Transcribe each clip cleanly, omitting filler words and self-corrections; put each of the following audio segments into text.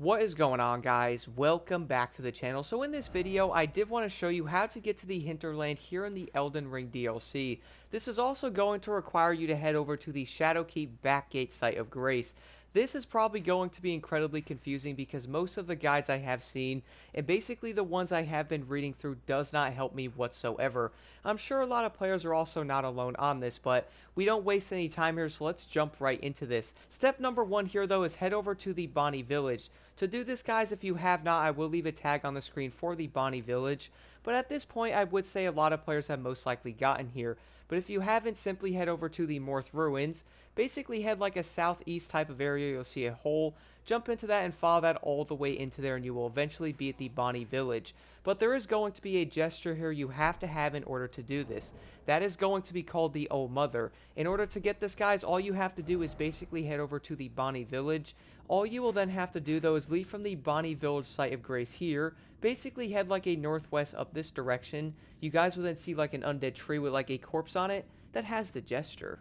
What is going on, guys? Welcome back to the channel. So in this video, I did want to show you how to get to the Hinterland here in the Elden Ring DLC. This is also going to require you to head over to the Shadowkeep Backgate site of Grace. This is probably going to be incredibly confusing because most of the guides I have seen, and basically the ones I have been reading through, does not help me whatsoever. I'm sure a lot of players are also not alone on this, but we don't waste any time here, so let's jump right into this. Step number one here, though, is head over to the Bonny Village. To do this, guys, if you have not, I will leave a tag on the screen for the Bonny Village. But at this point, I would say a lot of players have most likely gotten here. But if you haven't, simply head over to the Morth Ruins. Basically, head like a southeast type of area. You'll see a hole. Jump into that and follow that all the way into there, and you will eventually be at the Bonny Village. But there is going to be a gesture here you have to have in order to do this. That is going to be called the Oh Mother. In order to get this, guys, all you have to do is basically head over to the Bonny Village. All you will then have to do, though, is leave from the Bonny Village site of Grace here. Basically, head like a northwest up this direction. You guys will then see like an undead tree with like a corpse on it that has the gesture.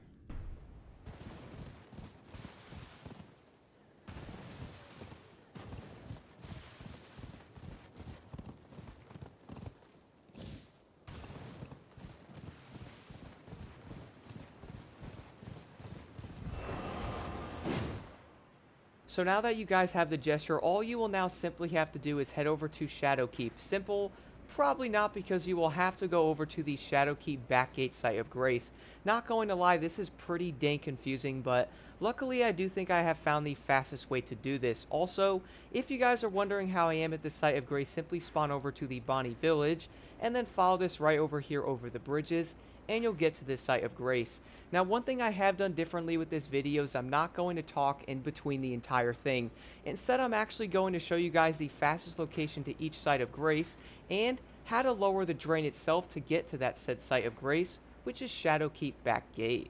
So now that you guys have the gesture, all you will now simply have to do is head over to Shadowkeep. Simple, probably not, because you will have to go over to the Shadowkeep Backgate site of Grace. Not going to lie, this is pretty dang confusing, but luckily I do think I have found the fastest way to do this. Also, if you guys are wondering how I am at the site of Grace, simply spawn over to the Bonny Village, and then follow this right over here over the bridges, and you'll get to this site of Grace. Now, one thing I have done differently with this video is I'm not going to talk in between the entire thing. Instead, I'm actually going to show you guys the fastest location to each site of Grace and how to lower the drain itself to get to that said site of Grace, which is Shadowkeep Back Gate.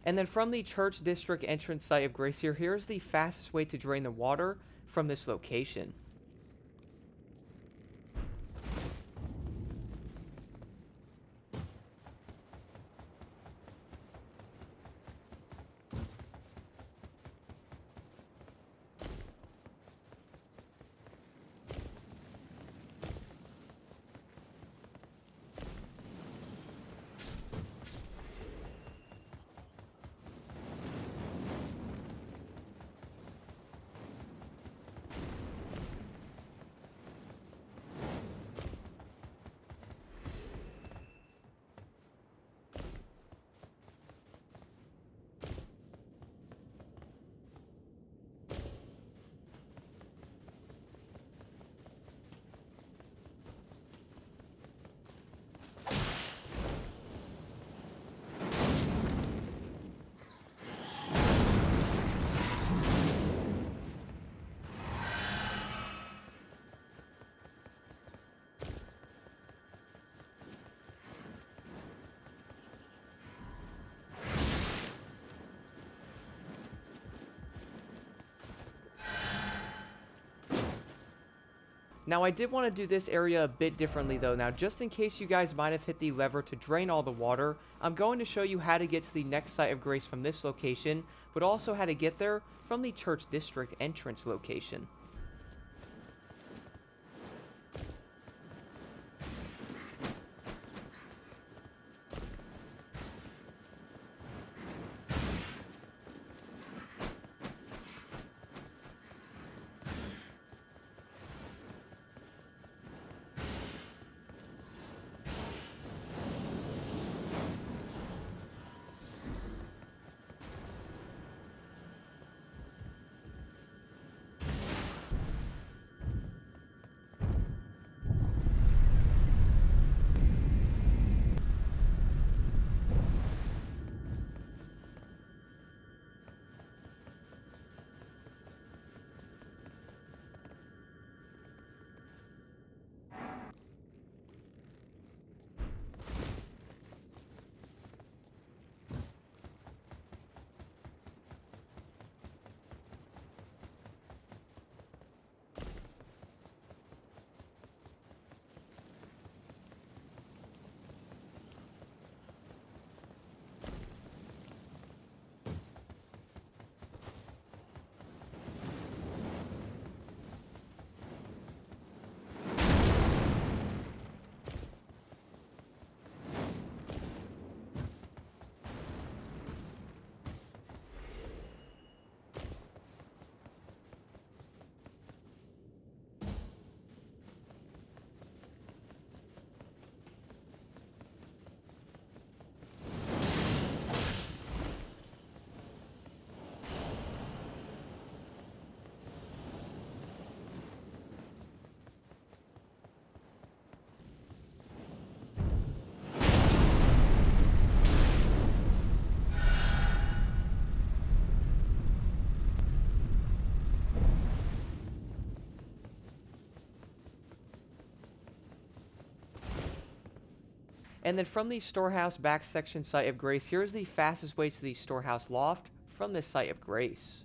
And then from the Church District entrance site of Grace here, here's the fastest way to drain the water from this location. Now I did want to do this area a bit differently though. Now just in case you guys might have hit the lever to drain all the water, I'm going to show you how to get to the next site of grace from this location, but also how to get there from the church district entrance location. And then from the Storehouse back section site of grace, here's the fastest way to the Storehouse Loft from this site of grace.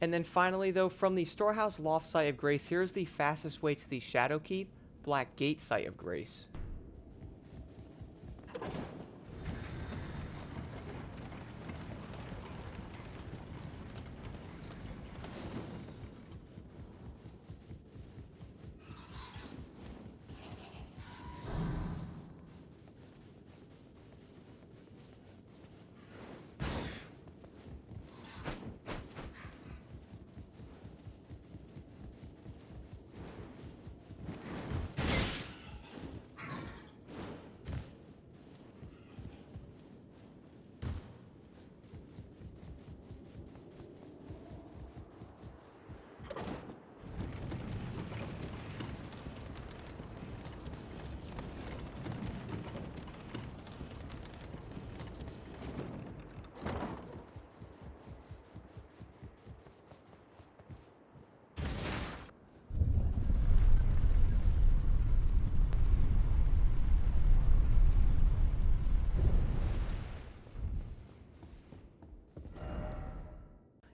And then finally though, from the Storehouse Loft site of grace, here's the fastest way to the Shadowkeep Black Gate site of grace.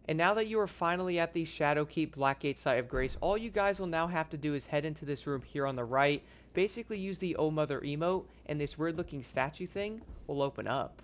And now that you are finally at the Shadowkeep Blackgate site of grace, all you guys will now have to do is head into this room here on the right, basically use the Oh Mother emote, and this weird looking statue thing will open up.